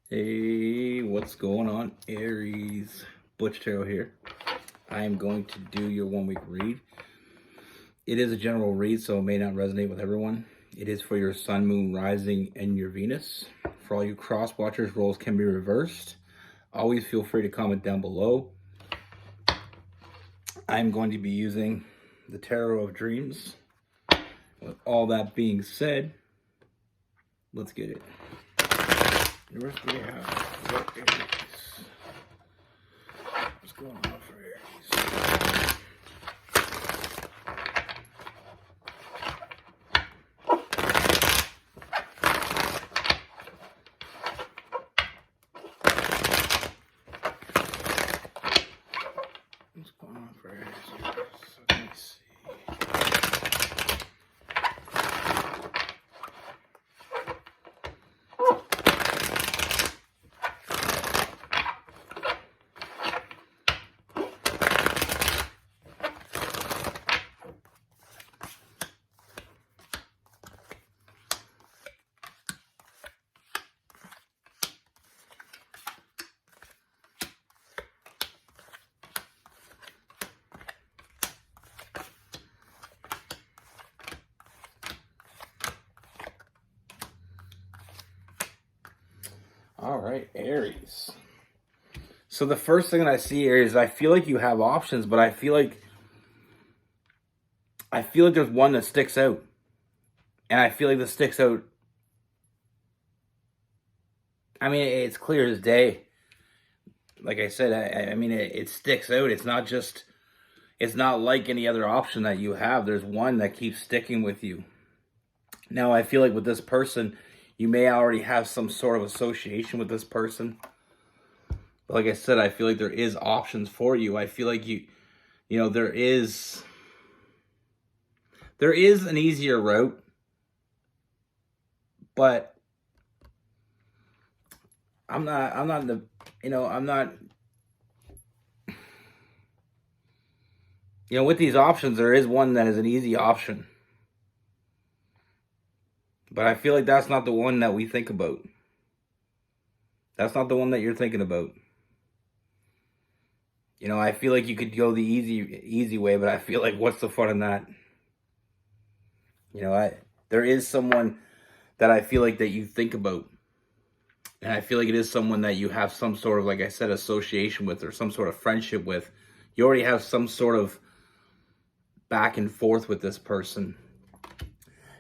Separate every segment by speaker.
Speaker 1: Hey, what's going on, Aries? Butch here. I am going to do your 1 week read. It is a general read, so it may not resonate with everyone. It is for your sun, moon, rising, and your Venus. For all you cross watchers, roles can be reversed. Always feel free to comment down below. I'm going to be using the Tarot of Dreams. With all that being said, let's get it. First we have what Aries. What's going on for Aries? What's going on for Aries? Let me see. All right, Aries. So the first thing that I see, Aries, I feel like you have options, but I feel like there's one that sticks out. And I feel like this sticks out. I mean, it's clear as day. Like I said, I mean, it sticks out. It's not like any other option that you have. There's one that keeps sticking with you. Now, I feel like with this person, you may already have some sort of association with this person. But like I said, I feel like there is options for you. I feel like there is an easier route, but I'm not with these options, there is one that is an easy option. But I feel like that's not the one that we think about. That's not the one that you're thinking about. I feel like you could go the easy way, but I feel like what's the fun in that? There is someone that I feel like that you think about. And I feel like it is someone that you have some sort of, like I said, association with or some sort of friendship with. You already have some sort of back and forth with this person.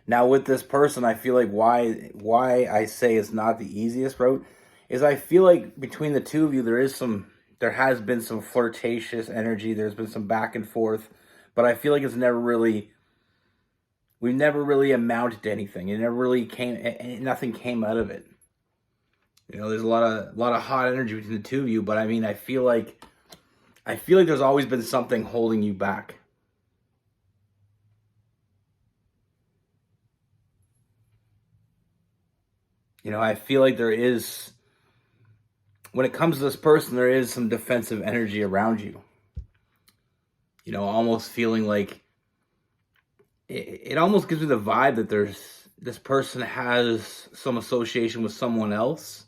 Speaker 1: Now, with this person, I feel like why I say it's not the easiest route is I feel like between the two of you, there has been some flirtatious energy. There's been some back and forth, but I feel like we never really amounted to anything. It never really nothing came out of it. There's a lot of hot energy between the two of you, but I mean, I feel like there's always been something holding you back. I feel like there is, when it comes to this person, there is some defensive energy around you. Almost feeling like, it almost gives me the vibe that this person has some association with someone else.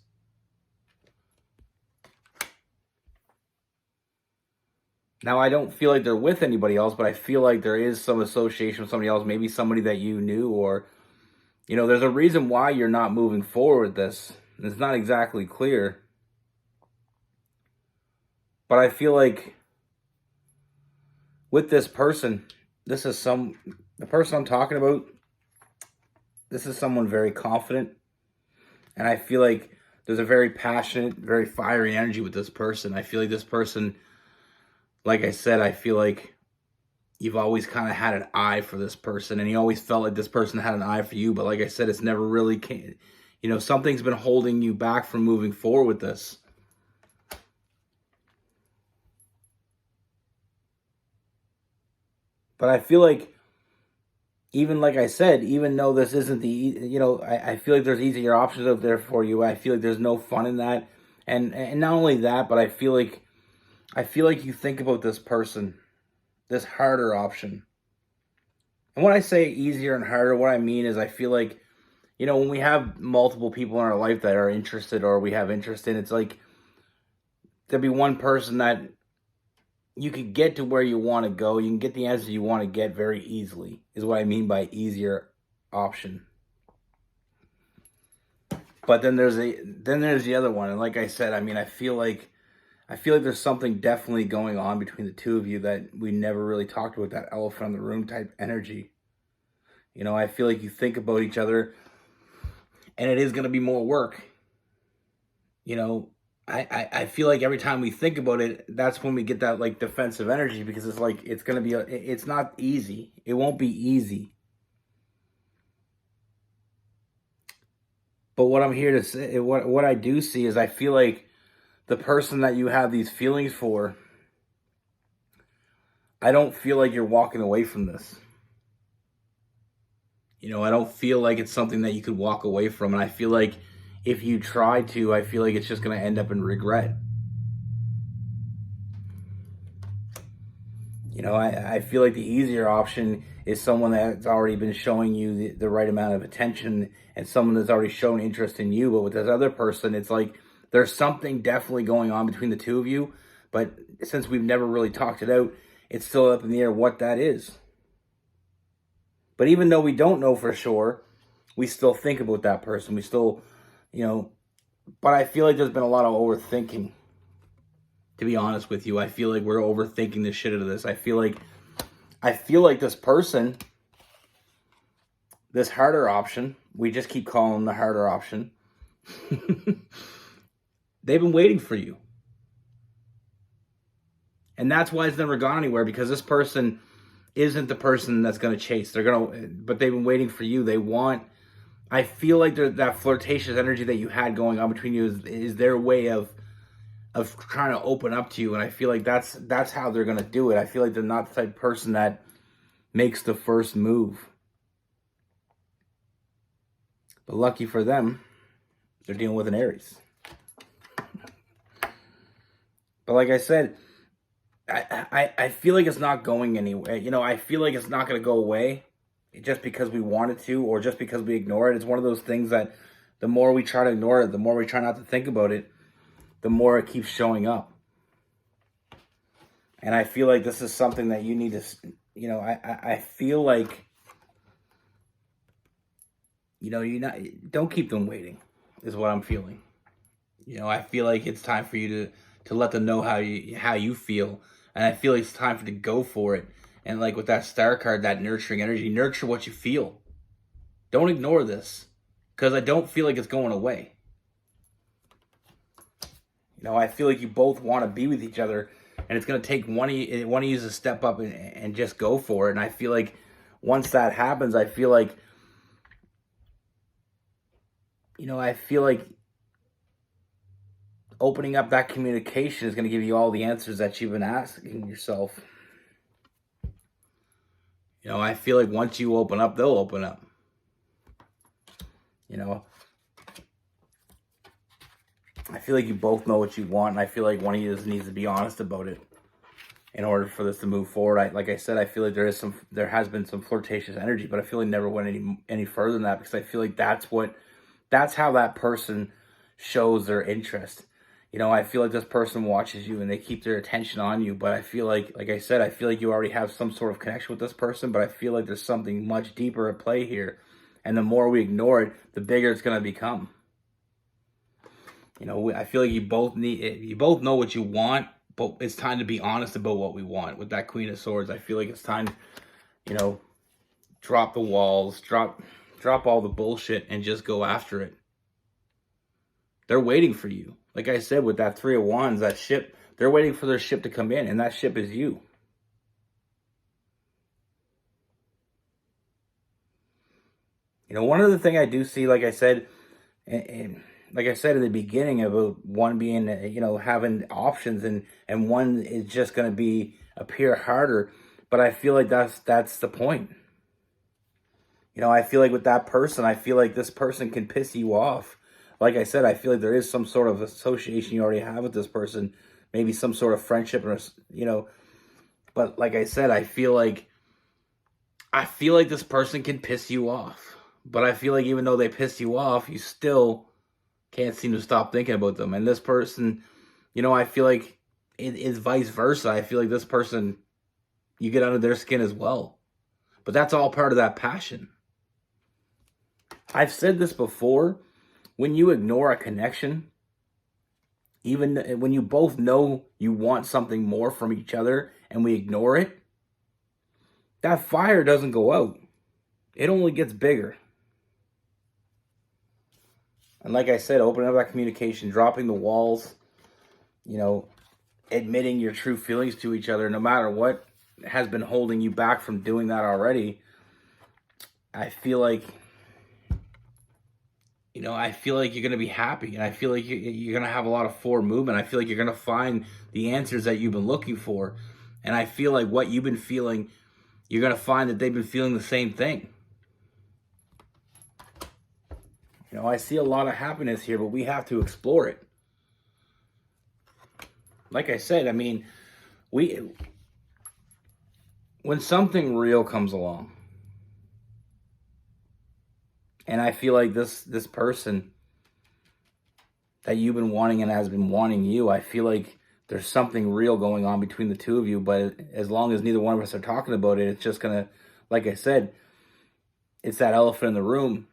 Speaker 1: Now, I don't feel like they're with anybody else, but I feel like there is some association with somebody else, maybe somebody that you knew, or there's a reason why you're not moving forward with this. It's not exactly clear. But I feel like with this person, the person I'm talking about, this is someone very confident. And I feel like there's a very passionate, very fiery energy with this person. I feel like this person, like I said, I feel like you've always kind of had an eye for this person, and you always felt like this person had an eye for you. But like I said, it's never really came. Something's been holding you back from moving forward with this. But I feel like, even like I said, even though this isn't I feel like there's easier options out there for you. I feel like there's no fun in that. And not only that, but I feel like you think about this person, this harder option. And when I say easier and harder, what I mean is I feel like when we have multiple people in our life that are interested or we have interest in, it's like there'll be one person that you can get to where you want to go. You can get the answer you want to get very easily, is what I mean by easier option. But then there's the other one, and like I said, I mean, I feel like there's something definitely going on between the two of you that we never really talked about, that elephant in the room type energy. I feel like you think about each other, and it is going to be more work. I feel like every time we think about it, that's when we get that like defensive energy, because it's like it's going to be it's not easy. It won't be easy. But what I'm here to say, what I do see is I feel like the person that you have these feelings for, I don't feel like you're walking away from this. I don't feel like it's something that you could walk away from. And I feel like if you try to, I feel like it's just going to end up in regret. I feel like the easier option is someone that's already been showing you the right amount of attention, and someone that's already shown interest in you. But with this other person, it's like there's something definitely going on between the two of you. But since we've never really talked it out, it's still up in the air what that is. But even though we don't know for sure, we still think about that person. We still, but I feel like there's been a lot of overthinking. To be honest with you, I feel like we're overthinking the shit out of this. I feel like this person, this harder option, we just keep calling them the harder option. They've been waiting for you. And that's why it's never gone anywhere, because this person isn't the person that's going to chase. But they've been waiting for you. I feel like that flirtatious energy that you had going on between you is their way of trying to open up to you. And I feel like that's how they're going to do it. I feel like they're not the type of person that makes the first move. But lucky for them, they're dealing with an Aries. But like I said, I feel like it's not going anywhere. I feel like it's not going to go away just because we want it to, or just because we ignore it. It's one of those things that the more we try to ignore it, the more we try not to think about it, the more it keeps showing up. And I feel like this is something that you need to, I feel like, don't keep them waiting, is what I'm feeling. I feel like it's time for you to let them know how you feel. And I feel like it's time for you to go for it. And like with that star card, that nurturing energy, nurture what you feel. Don't ignore this, because I don't feel like it's going away. I feel like you both want to be with each other, and it's going to take one of you to step up and just go for it. And I feel like once that happens, I feel like opening up that communication is going to give you all the answers that you've been asking yourself. I feel like once you open up, they'll open up. I feel like you both know what you want, and I feel like one of you just needs to be honest about it in order for this to move forward. Like I said, I feel like there has been some flirtatious energy, but I feel like never went any further than that, because I feel like that's how that person shows their interest. I feel like this person watches you and they keep their attention on you, but I feel like I said, I feel like you already have some sort of connection with this person, but I feel like there's something much deeper at play here. And the more we ignore it, the bigger it's going to become. I feel like you both know what you want, but it's time to be honest about what we want. With that Queen of Swords, I feel like it's time, drop the walls, drop all the bullshit and just go after it. They're waiting for you. Like I said, with that Three of Wands, that ship, they're waiting for their ship to come in, and that ship is you. One other thing I do see, like I said, and like I said in the beginning, about one being, having options, and one is just going to appear harder. But I feel like that's the point. I feel like with that person, I feel like this person can piss you off. Like I said, I feel like there is some sort of association you already have with this person, maybe some sort of friendship, or But like I said, I feel like this person can piss you off. But I feel like even though they pissed you off, you still can't seem to stop thinking about them. And this person, I feel like it is vice versa. I feel like this person, you get under their skin as well. But that's all part of that passion. I've said this before. When you ignore a connection, even when you both know you want something more from each other and we ignore it, that fire doesn't go out. It only gets bigger. And like I said, opening up that communication, dropping the walls, admitting your true feelings to each other, no matter what has been holding you back from doing that already, I feel like you're going to be happy. And I feel like you're going to have a lot of forward movement. I feel like you're going to find the answers that you've been looking for. And I feel like what you've been feeling, you're going to find that they've been feeling the same thing. I see a lot of happiness here, but we have to explore it. Like I said, when something real comes along, and I feel like this person that you've been wanting and has been wanting you, I feel like there's something real going on between the two of you. But as long as neither one of us are talking about it, it's just going to, like I said, it's that elephant in the room.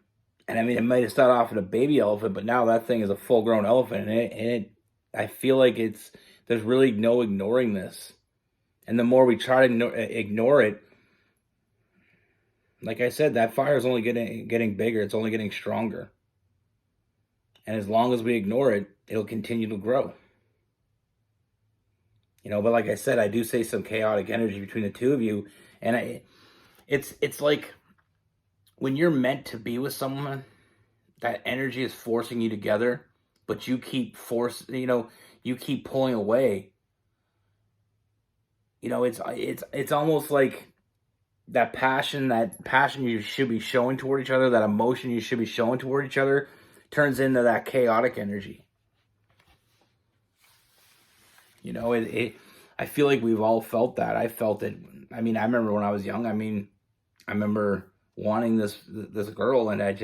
Speaker 1: And it might have started off with a baby elephant, but now that thing is a full-grown elephant. And I feel like there's really no ignoring this. And the more we try to ignore it, like I said, that fire is only getting bigger. It's only getting stronger. And as long as we ignore it, it'll continue to grow. But like I said, I do say some chaotic energy between the two of you. And it's like when you're meant to be with someone, that energy is forcing you together, but you keep you keep pulling away. It's almost like that passion you should be showing toward each other, that emotion you should be showing toward each other, turns into that chaotic energy. I feel like we've all felt that. I felt it. I remember when I was young. I remember wanting this girl, and I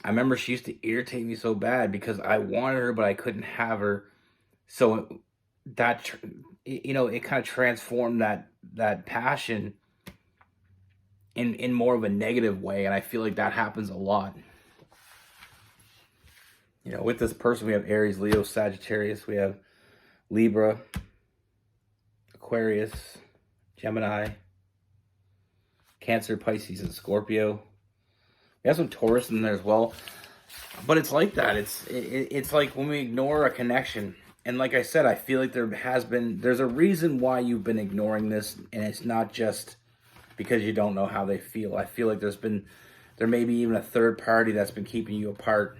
Speaker 1: remember she used to irritate me so bad because I wanted her, but I couldn't have her. So that, it kind of transformed that passion in more of a negative way. And I feel like that happens a lot. With this person, we have Aries, Leo, Sagittarius. We have Libra, Aquarius, Gemini, Cancer, Pisces, and Scorpio. We have some Taurus in there as well. But it's like that. It's like when we ignore a connection. And like I said, I feel like there's a reason why you've been ignoring this. And it's not just because you don't know how they feel. I feel like there may be even a third party that's been keeping you apart.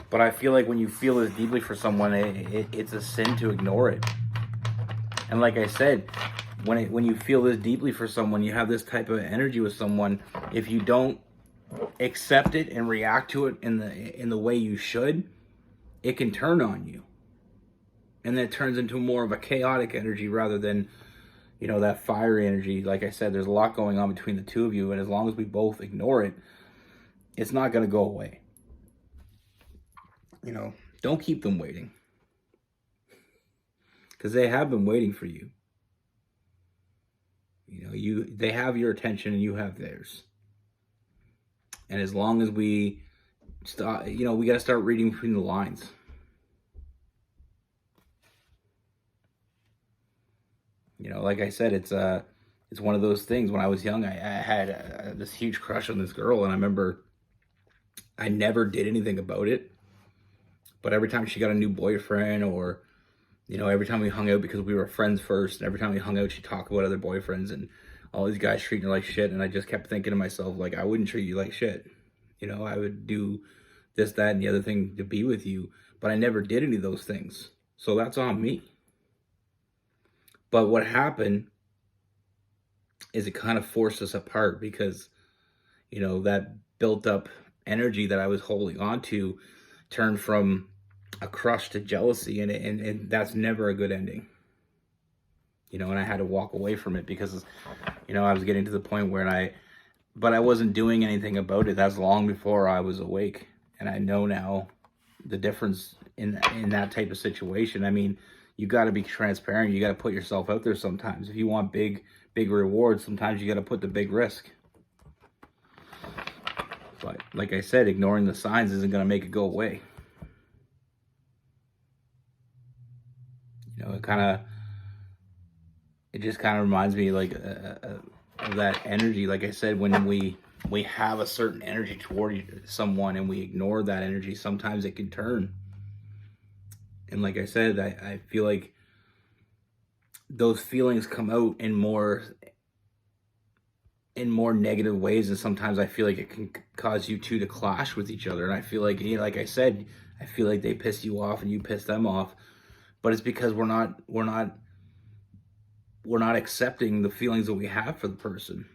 Speaker 1: But I feel like when you feel this deeply for someone, it's a sin to ignore it. And like I said, when you feel this deeply for someone, you have this type of energy with someone, if you don't accept it and react to it in the way you should, it can turn on you. And then it turns into more of a chaotic energy rather than, that fiery energy. Like I said, there's a lot going on between the two of you, and as long as we both ignore it, it's not going to go away. Don't keep them waiting. Because they have been waiting for you. They have your attention and you have theirs. And as long as we start, we got to start reading between the lines. Like I said, it's one of those things. When I was young, I had this huge crush on this girl, and I remember I never did anything about it. But every time she got a new boyfriend, or every time we hung out, because we were friends first, and every time we hung out, she'd talk about other boyfriends and all these guys treating her like shit. And I just kept thinking to myself, like, I wouldn't treat you like shit. I would do this, that, and the other thing to be with you. But I never did any of those things. So that's on me. But what happened is it kind of forced us apart because, that built up energy that I was holding on to turned from a crush to jealousy, and that's never a good ending. And I had to walk away from it because, I was getting to the point where but I wasn't doing anything about it. That's long before I was awake. And I know now the difference in that type of situation. I mean, you got to be transparent. You got to put yourself out there sometimes. If you want big rewards, sometimes you got to put the big risk. But like I said, ignoring the signs isn't going to make it go away. You know, it just kind of reminds me like of that energy. Like I said, when we have a certain energy toward someone and we ignore that energy, sometimes it can turn. And like I said, I feel like those feelings come out in more negative ways, and sometimes I feel like it can cause you two to clash with each other. And I feel like, like I said, I feel like they piss you off and you piss them off, but it's because we're not accepting the feelings that we have for the person.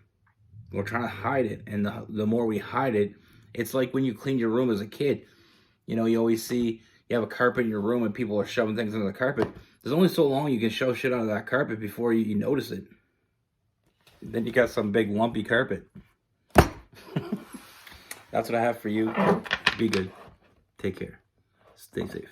Speaker 1: We're trying to hide it, and the more we hide it, it's like when you clean your room as a kid. You know, you always see you have a carpet in your room and people are shoving things under the carpet. There's only so long you can shove shit under that carpet before you notice it. Then you got some big lumpy carpet. That's what I have for you. Be good. Take care. Stay safe.